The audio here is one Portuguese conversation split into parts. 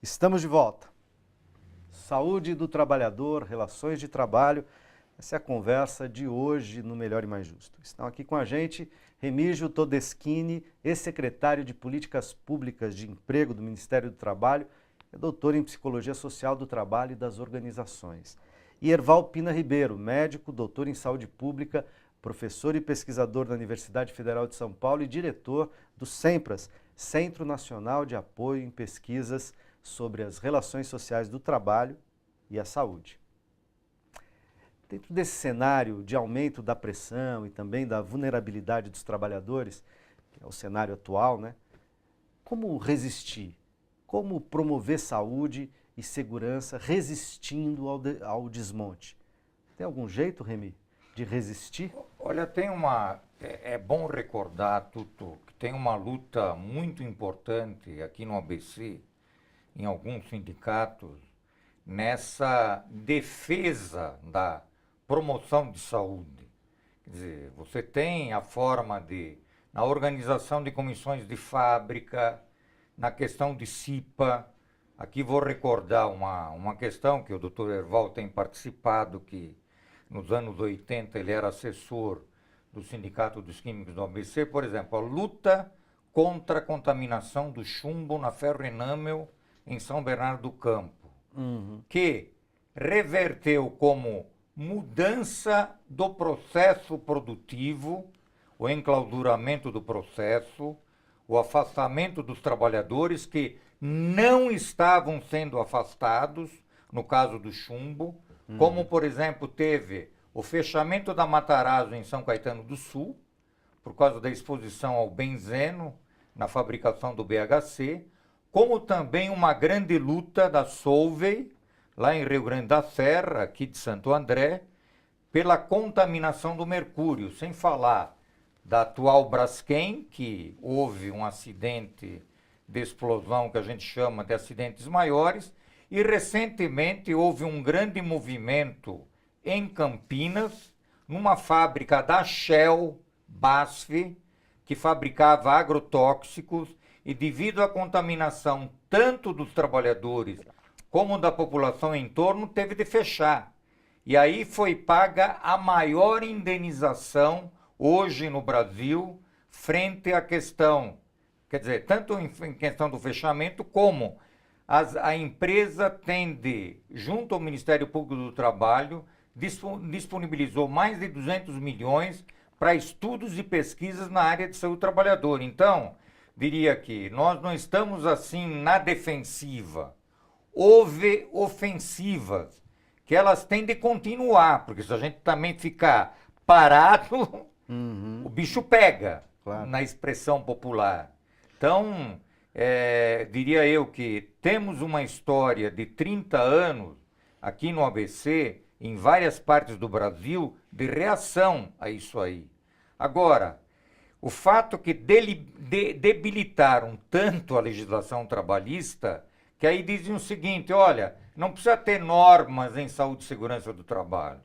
Estamos de volta. Saúde do trabalhador, relações de trabalho. Essa é a conversa de hoje no Melhor e Mais Justo. Estão aqui com a gente Remígio Todeschini, ex-secretário de Políticas Públicas de Emprego do Ministério do Trabalho, é doutor em Psicologia Social do Trabalho e das Organizações. E Erval Pina Ribeiro, médico, doutor em Saúde Pública, professor e pesquisador da Universidade Federal de São Paulo e diretor do SEMPRAS, Centro Nacional de Apoio em Pesquisas sobre as Relações Sociais do Trabalho e a Saúde. Dentro desse cenário de aumento da pressão e também da vulnerabilidade dos trabalhadores, que é o cenário atual, né? Como resistir? Como promover saúde e segurança resistindo ao desmonte? Tem algum jeito, Remy, de resistir? Olha, tem uma... É bom recordar, Tuto, que tem uma luta muito importante aqui no ABC, em alguns sindicatos, nessa defesa da promoção de saúde. Quer dizer, você tem a forma na organização de comissões de fábrica, na questão de CIPA. Aqui vou recordar uma questão que o Dr. Erval tem participado, que nos anos 80 ele era assessor do Sindicato dos Químicos do ABC, por exemplo, a luta contra a contaminação do chumbo na ferro-enâmel em São Bernardo do Campo, que reverteu como mudança do processo produtivo, o enclausuramento do processo, o afastamento dos trabalhadores que não estavam sendo afastados, no caso do chumbo, como, por exemplo, teve o fechamento da Matarazzo em São Caetano do Sul, por causa da exposição ao benzeno na fabricação do BHC, como também uma grande luta da Solvay, lá em Rio Grande da Serra, aqui de Santo André, pela contaminação do mercúrio, sem falar da atual Braskem, que houve um acidente de explosão que a gente chama de acidentes maiores, e recentemente houve um grande movimento em Campinas, numa fábrica da Shell, BASF, que fabricava agrotóxicos, e devido à contaminação tanto dos trabalhadores como da população em torno, teve de fechar. E aí foi paga a maior indenização hoje no Brasil, frente à questão, quer dizer, tanto em questão do fechamento, como a empresa tende, junto ao Ministério Público do Trabalho, disponibilizou mais de 200 milhões para estudos e pesquisas na área de saúde do trabalhador. Então, diria que nós não estamos assim na defensiva. Houve ofensivas, que elas têm de continuar, porque se a gente também ficar parado, o bicho pega, claro, na expressão popular. Então, diria eu que temos uma história de 30 anos aqui no ABC, em várias partes do Brasil, de reação a isso aí. Agora, o fato que debilitaram tanto a legislação trabalhista, que aí dizem o seguinte, olha, não precisa ter normas em saúde e segurança do trabalho.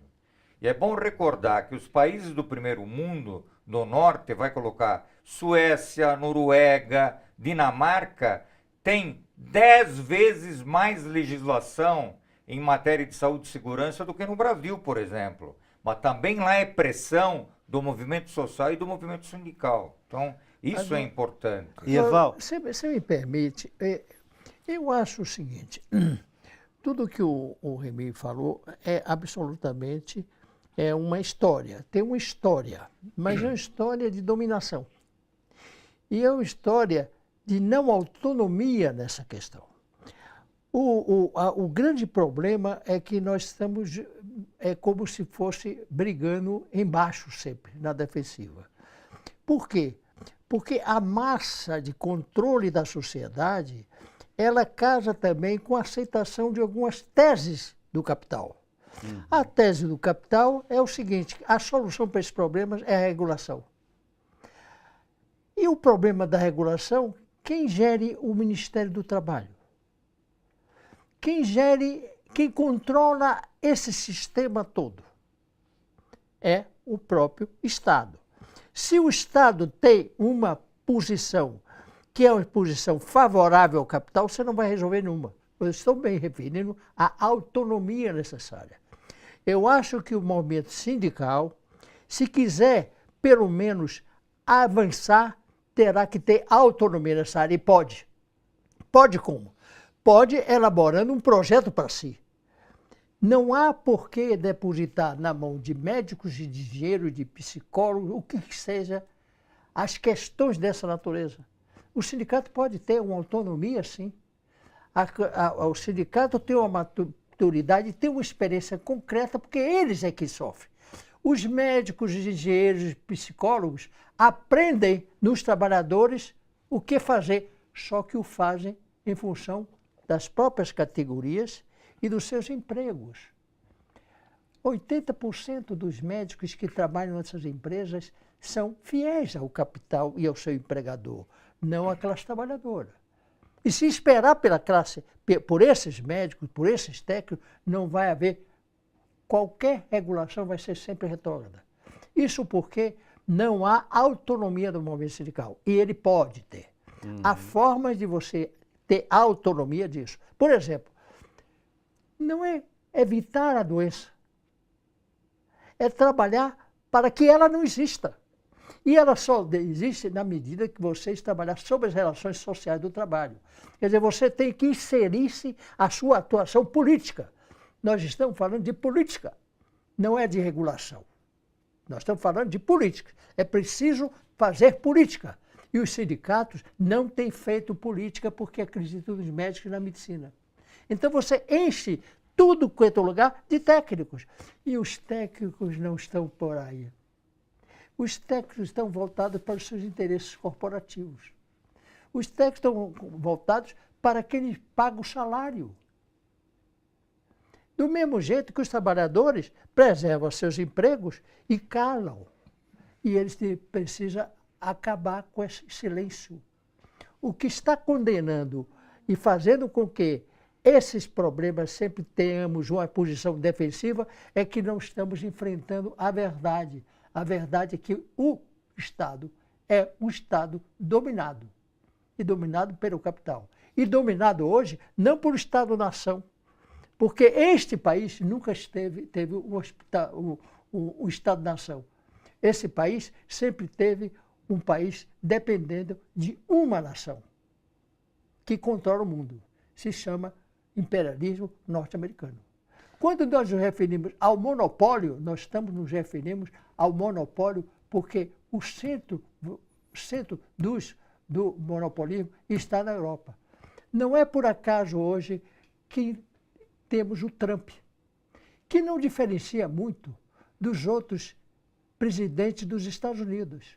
E é bom recordar que os países do primeiro mundo, do norte, vai colocar Suécia, Noruega, Dinamarca, tem 10 vezes mais legislação em matéria de saúde e segurança do que no Brasil, por exemplo. Mas também lá é pressão do movimento social e do movimento sindical. Então, isso é importante. E Erval? Você me permite, eu acho o seguinte, tudo que o Remy falou é absolutamente uma história, tem uma história, mas é uma história de dominação. E é uma história de não autonomia nessa questão. O grande problema é que nós estamos, como se fosse brigando embaixo sempre, na defensiva. Por quê? Porque a massa de controle da sociedade, ela casa também com a aceitação de algumas teses do capital. A tese do capital é o seguinte, a solução para esses problemas é a regulação. E o problema da regulação, quem gere o Ministério do Trabalho? Quem controla esse sistema todo é o próprio Estado. Se o Estado tem uma posição que é uma posição favorável ao capital, você não vai resolver nenhuma. Vocês estão bem referindo à autonomia necessária. Eu acho que o movimento sindical, se quiser, pelo menos, avançar, terá que ter autonomia necessária. E pode. Pode como? Pode elaborando um projeto para si. Não há por que depositar na mão de médicos, de engenheiros, de psicólogos, o que seja, as questões dessa natureza. O sindicato pode ter uma autonomia, sim. O sindicato tem uma maturidade, tem uma experiência concreta, porque eles é que sofrem. Os médicos, os engenheiros, os psicólogos aprendem nos trabalhadores o que fazer, só que o fazem em função das próprias categorias e dos seus empregos. 80% dos médicos que trabalham nessas empresas são fiéis ao capital e ao seu empregador, não à classe trabalhadora. E se esperar pela classe, por esses médicos, por esses técnicos, não vai haver qualquer regulação, vai ser sempre retrógrada. Isso porque não há autonomia do movimento sindical. E ele pode ter. Há formas de você ter autonomia disso. Por exemplo, não é evitar a doença, é trabalhar para que ela não exista. E ela só existe na medida que vocês trabalhar sobre as relações sociais do trabalho. Quer dizer, você tem que inserir-se a sua atuação política. Nós estamos falando de política, não é de regulação. Nós estamos falando de política. É preciso fazer política. E os sindicatos não têm feito política porque acreditam nos médicos e na medicina. Então você enche tudo quanto é lugar de técnicos. E os técnicos não estão por aí. Os técnicos estão voltados para os seus interesses corporativos. Os técnicos estão voltados para quem lhes paga o salário. Do mesmo jeito que os trabalhadores preservam seus empregos e calam. E eles precisam acabar com esse silêncio. O que está condenando e fazendo com que esses problemas sempre tenhamos uma posição defensiva é que não estamos enfrentando a verdade. A verdade é que o Estado é um Estado dominado. E dominado pelo capital. E dominado hoje não por Estado-nação. Porque este país nunca teve um Estado-nação. Esse país sempre teve um país dependendo de uma nação que controla o mundo. Se chama imperialismo norte-americano. Quando nós nos referimos ao monopólio, nós estamos nos referimos ao monopólio porque o centro do monopolismo está na Europa. Não é por acaso hoje que temos o Trump, que não diferencia muito dos outros presidentes dos Estados Unidos.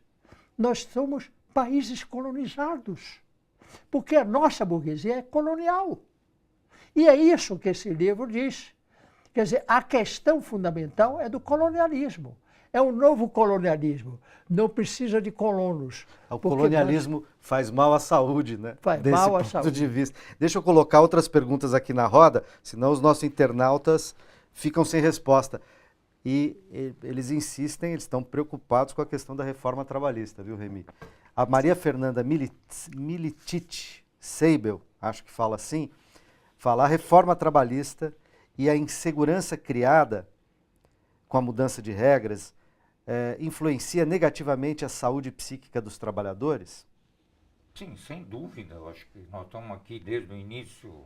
Nós somos países colonizados, porque a nossa burguesia é colonial. E é isso que esse livro diz. Quer dizer, a questão fundamental é do colonialismo. É um novo colonialismo. Não precisa de colonos. O colonialismo faz mal à saúde, né? Faz mal à saúde. De vista. Deixa eu colocar outras perguntas aqui na roda, senão os nossos internautas ficam sem resposta. E eles insistem, eles estão preocupados com a questão da reforma trabalhista, viu, Remy? A Maria Fernanda Militite Seibel, acho que fala assim, fala a reforma trabalhista e a insegurança criada com a mudança de regras influencia negativamente a saúde psíquica dos trabalhadores? Sim, sem dúvida. Eu acho que nós estamos aqui desde o início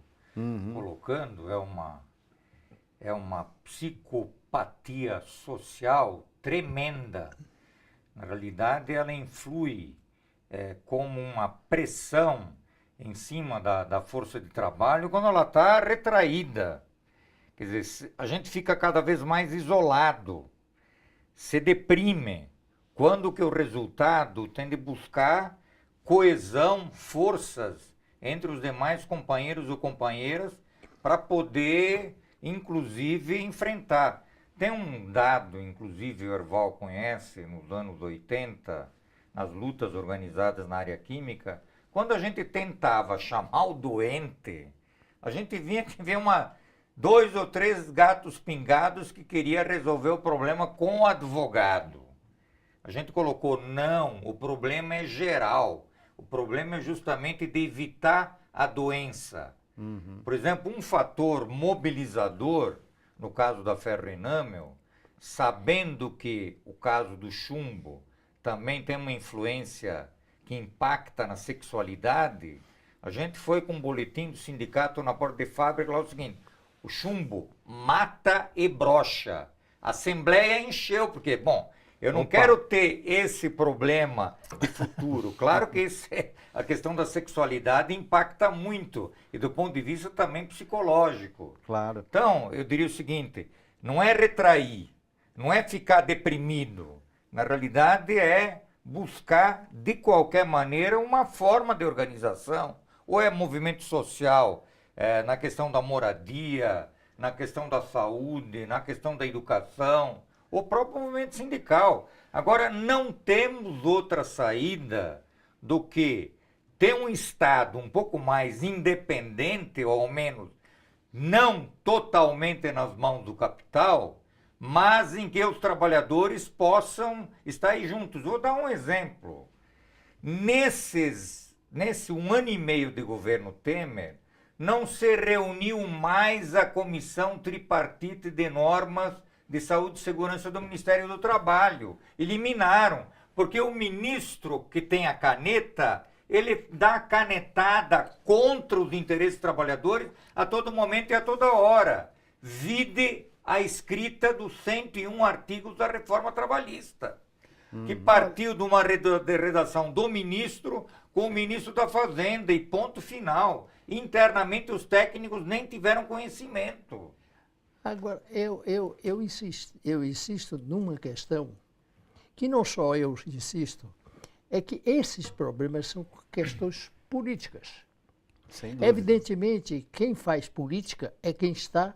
colocando, é uma psicopatia social tremenda. Na realidade, ela influi como uma pressão em cima da força de trabalho quando ela está retraída. Quer dizer, a gente fica cada vez mais isolado, se deprime, quando que o resultado tem de buscar coesão, forças entre os demais companheiros ou companheiras para poder, inclusive, enfrentar. Tem um dado, inclusive, o Erval conhece, nos anos 80, nas lutas organizadas na área química, quando a gente tentava chamar o doente, a gente vinha que ver 2 ou 3 gatos pingados que queria resolver o problema com o advogado. A gente colocou, não, o problema é geral. O problema é justamente de evitar a doença. Por exemplo, um fator mobilizador, no caso da ferro-enâmel, sabendo que o caso do chumbo também tem uma influência que impacta na sexualidade, a gente foi com um boletim do sindicato na porta de fábrica lá o seguinte: o chumbo mata e brocha. A Assembleia encheu, porque, bom, eu não quero ter esse problema de futuro. Claro que a questão da sexualidade impacta muito, e do ponto de vista também psicológico. Claro. Então, eu diria o seguinte: não é retrair, não é ficar deprimido. Na realidade, é buscar, de qualquer maneira, uma forma de organização. Ou é movimento social, na questão da moradia, na questão da saúde, na questão da educação, o próprio movimento sindical. Agora, não temos outra saída do que ter um Estado um pouco mais independente, ou ao menos não totalmente nas mãos do capital, mas em que os trabalhadores possam estar aí juntos. Vou dar um exemplo. Nesse 1 ano e meio de governo Temer, não se reuniu mais a comissão tripartite de normas de saúde e segurança do Ministério do Trabalho. Eliminaram, porque o ministro que tem a caneta, ele dá a canetada contra os interesses dos trabalhadores a todo momento e a toda hora. Vide a escrita dos 101 artigos da reforma trabalhista, que partiu de uma redação do ministro com o ministro da Fazenda, e ponto final. Internamente os técnicos nem tiveram conhecimento. Agora, eu insisto numa questão que não só eu insisto, é que esses problemas são questões políticas. Sem dúvida. Evidentemente, quem faz política é quem está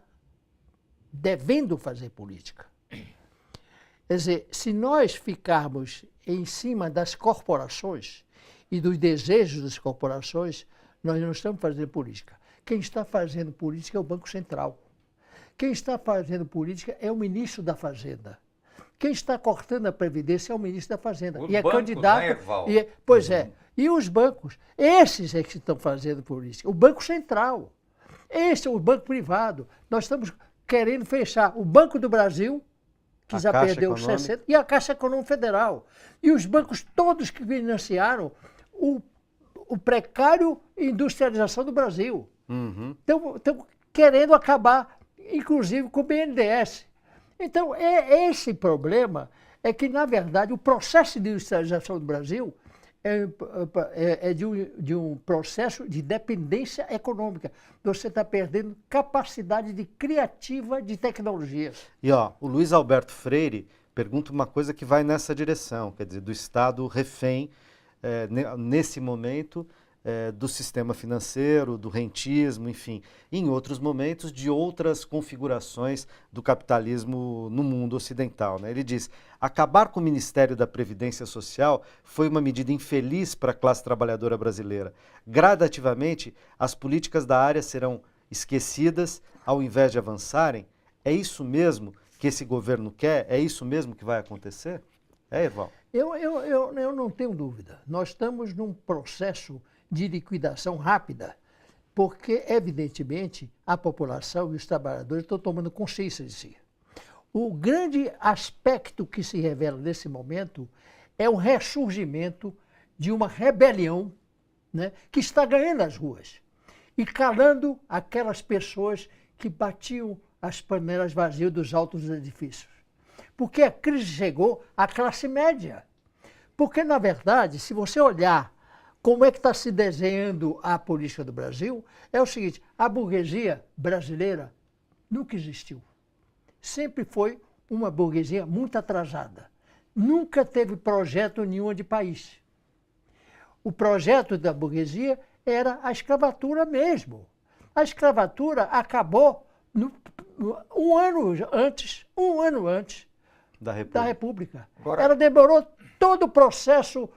devendo fazer política. Quer dizer, se nós ficarmos em cima das corporações e dos desejos das corporações, nós não estamos fazendo política. Quem está fazendo política é o Banco Central. Quem está fazendo política é o ministro da Fazenda. Quem está cortando a Previdência é o ministro da Fazenda. Os e é bancos, candidato. né, Evaldo? Pois é. E os bancos? Esses é que estão fazendo política. O Banco Central. Esse é o banco privado. Nós estamos querendo fechar o Banco do Brasil, que já perdeu os 60%, e a Caixa Econômica Federal. E os bancos todos que financiaram o precário industrialização do Brasil. Estão querendo acabar, inclusive, com o BNDES. Então, esse problema é que, na verdade, o processo de industrialização do Brasil é de um processo de dependência econômica. Você está perdendo capacidade criativa de tecnologias. E ó, o Luiz Alberto Freire pergunta uma coisa que vai nessa direção, quer dizer, do Estado refém, nesse momento, do sistema financeiro, do rentismo, enfim, em outros momentos de outras configurações do capitalismo no mundo ocidental, né? Ele diz: acabar com o Ministério da Previdência Social foi uma medida infeliz para a classe trabalhadora brasileira. Gradativamente, as políticas da área serão esquecidas ao invés de avançarem. É isso mesmo que esse governo quer? É isso mesmo que vai acontecer? Evaldo? Eu não tenho dúvida. Nós estamos num processo de liquidação rápida, porque, evidentemente, a população e os trabalhadores estão tomando consciência de si. O grande aspecto que se revela nesse momento é o ressurgimento de uma rebelião, né, que está ganhando as ruas e calando aquelas pessoas que batiam as panelas vazias dos altos edifícios. Porque a crise chegou à classe média. Porque, na verdade, se você olhar como é que está se desenhando a política do Brasil, é o seguinte: a burguesia brasileira nunca existiu. Sempre foi uma burguesia muito atrasada. Nunca teve projeto nenhum de país. O projeto da burguesia era a escravatura mesmo. A escravatura acabou um ano antes da República. Agora, ela demorou todo o processo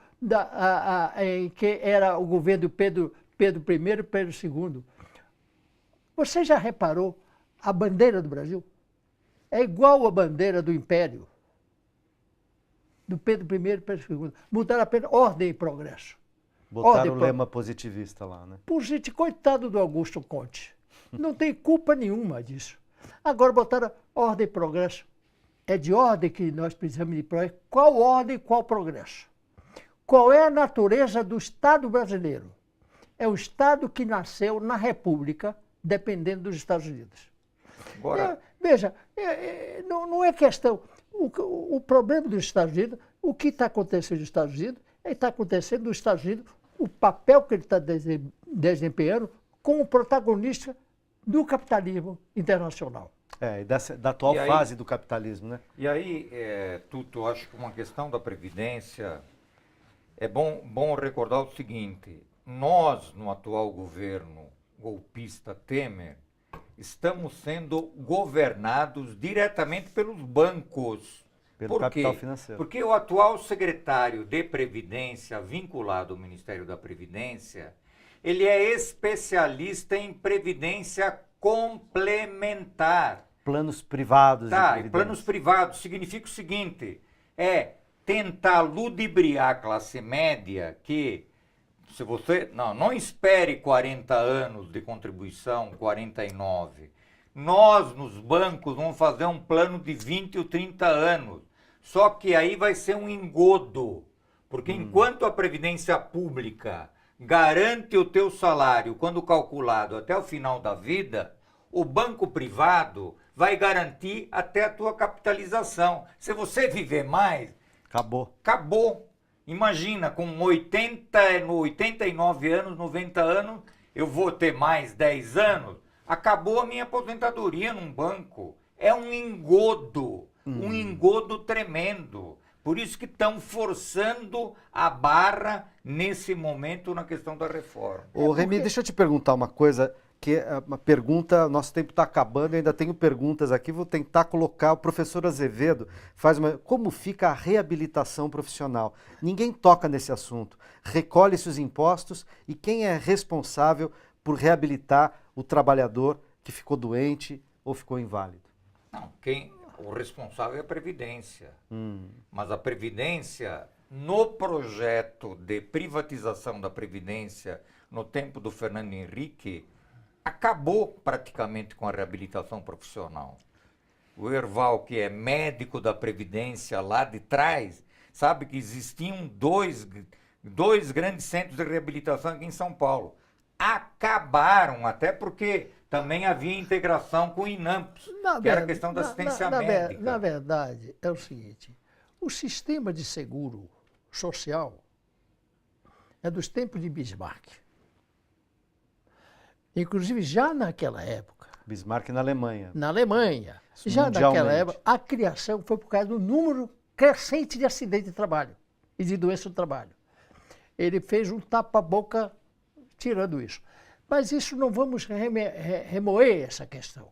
em que era o governo Pedro I e Pedro II. Você já reparou a bandeira do Brasil? É igual a bandeira do Império, do Pedro I e Pedro II. Mudaram apenas ordem e progresso. Botaram o lema positivista lá, né? Por gente, coitado do Augusto Conte. Não tem culpa nenhuma disso. Agora botaram ordem e progresso. É de ordem que nós precisamos de progresso. Qual ordem e qual progresso? Qual é a natureza do Estado brasileiro? É o Estado que nasceu na República, dependendo dos Estados Unidos. Agora, Veja, não é questão. O problema dos Estados Unidos, o que está acontecendo nos Estados Unidos, está acontecendo nos Estados Unidos, o papel que ele está desempenhando como protagonista do capitalismo internacional. E da atual fase do capitalismo, né? E aí, Tuto, acho que uma questão da Previdência, é bom recordar o seguinte: nós, no atual governo golpista Temer, estamos sendo governados diretamente pelos bancos. Pelo capital financeiro. Porque o atual secretário de Previdência, vinculado ao Ministério da Previdência, ele é especialista em previdência complementar. Planos privados de Tá, e previdência. planos privados significa o seguinte, é tentar ludibriar a classe média que, se você, não espere 40 anos de contribuição, 49. Nós, nos bancos, vamos fazer um plano de 20 ou 30 anos. Só que aí vai ser um engodo. Porque enquanto a Previdência Pública garante o teu salário, quando calculado até o final da vida, o banco privado vai garantir até a tua capitalização. Se você viver mais, acabou. Imagina, com 89 anos, 90 anos, eu vou ter mais 10 anos, acabou a minha aposentadoria num banco. É um engodo tremendo. Por isso que estão forçando a barra nesse momento na questão da reforma. Ô, Remy, deixa eu te perguntar uma coisa, que é uma pergunta, nosso tempo está acabando, eu ainda tenho perguntas aqui, vou tentar colocar, o professor Azevedo como fica a reabilitação profissional? Ninguém toca nesse assunto, recolhe-se os impostos e quem é responsável por reabilitar o trabalhador que ficou doente ou ficou inválido? Não, o responsável é a Previdência. Mas a Previdência, no projeto de privatização da Previdência, no tempo do Fernando Henrique, acabou praticamente com a reabilitação profissional. O Herval, que é médico da Previdência lá de trás, sabe que existiam dois grandes centros de reabilitação aqui em São Paulo. Acabaram, até porque também havia integração com o INAMPS, que era a questão da assistência médica. Na verdade, é o seguinte, o sistema de seguro social é dos tempos de Bismarck. Inclusive, já naquela época... Bismarck na Alemanha. Na Alemanha. Já naquela época, a criação foi por causa do número crescente de acidentes de trabalho e de doença do trabalho. Ele fez um tapa-boca tirando isso. Mas isso não vamos remoer essa questão.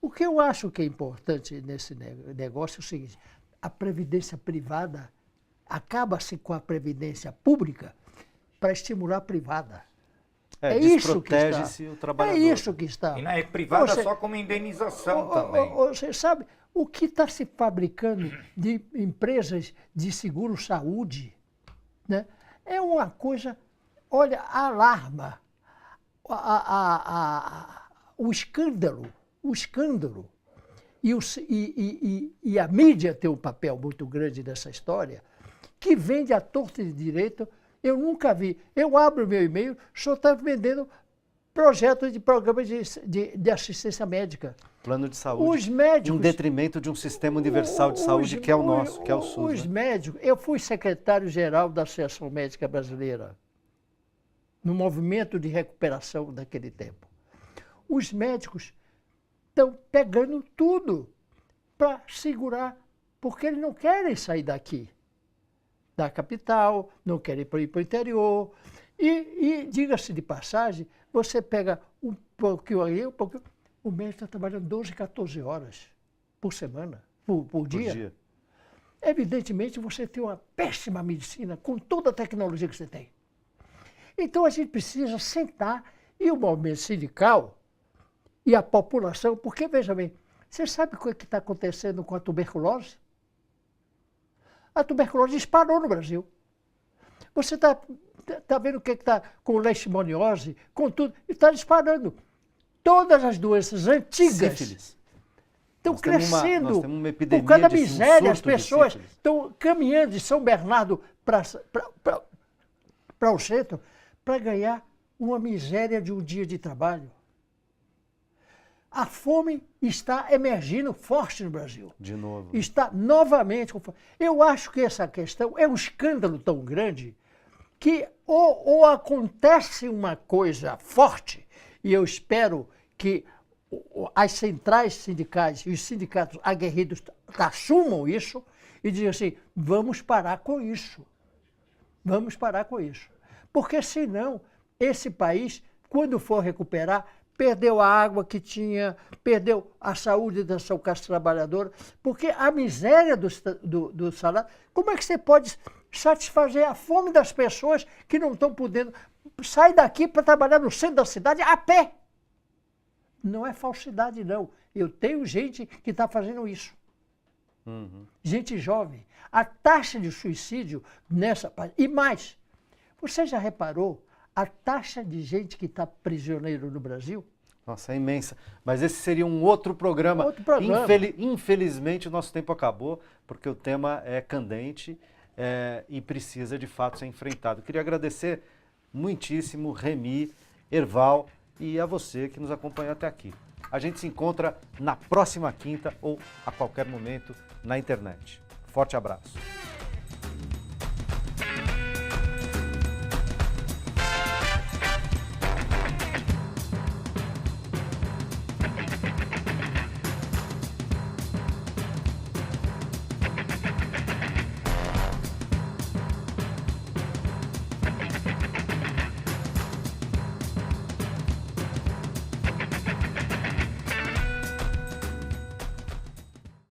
O que eu acho que é importante nesse negócio é o seguinte, a previdência privada acaba-se com a previdência pública para estimular a privada. É isso que está. O trabalhador. É isso que está. E na privada só como indenização também. Você sabe, o que está se fabricando de empresas de seguro-saúde, né, é uma coisa, olha, alarma. O escândalo e a mídia tem um papel muito grande nessa história, que vende à torta e direito. Eu nunca vi. Eu abro meu e-mail, só está vendendo projetos de programas de assistência médica. Plano de saúde. Os médicos... Em detrimento de um sistema universal de saúde que é o nosso, que é o SUS. Os médicos... Eu fui secretário-geral da Associação Médica Brasileira, no movimento de recuperação daquele tempo. Os médicos estão pegando tudo para segurar, porque eles não querem sair daqui, da capital, não querem ir para o interior. E diga-se de passagem, você pega um pouquinho aí, um pouquinho, o médico está trabalhando 12, 14 horas por semana, por dia. Evidentemente, você tem uma péssima medicina com toda a tecnologia que você tem. Então, a gente precisa sentar e o movimento sindical e a população, porque, veja bem, você sabe o que está acontecendo com a tuberculose? A tuberculose disparou no Brasil. Você está Está vendo o que está com leishmaniose, com tudo? Está disparando. Todas as doenças antigas Sífilis. estão Nós temos crescendo. nós temos uma epidemia Por causa da de um miséria, as surto de pessoas sífilis. estão caminhando de São Bernardo para o centro para ganhar uma miséria de um dia de trabalho. A fome está emergindo forte no Brasil. De novo. Está novamente com fome. Eu acho que essa questão é um escândalo tão grande que ou acontece uma coisa forte, e eu espero que as centrais sindicais e os sindicatos aguerridos assumam isso e digam assim, vamos parar com isso. Vamos parar com isso. Porque senão, esse país, quando for recuperar, perdeu a água que tinha, perdeu a saúde da sua classe trabalhadora, porque a miséria do salário, como é que você pode satisfazer a fome das pessoas que não estão podendo sair daqui para trabalhar no centro da cidade a pé? Não é falsidade, não. Eu tenho gente que está fazendo isso. Gente jovem. A taxa de suicídio nessa... E mais, você já reparou a taxa de gente que está prisioneiro no Brasil? Nossa, é imensa. Mas esse seria um outro programa. Outro programa. Infelizmente, o nosso tempo acabou, porque o tema é candente e precisa, de fato, ser enfrentado. Queria agradecer muitíssimo, Remy, Erval, e a você que nos acompanhou até aqui. A gente se encontra na próxima quinta ou a qualquer momento na internet. Forte abraço.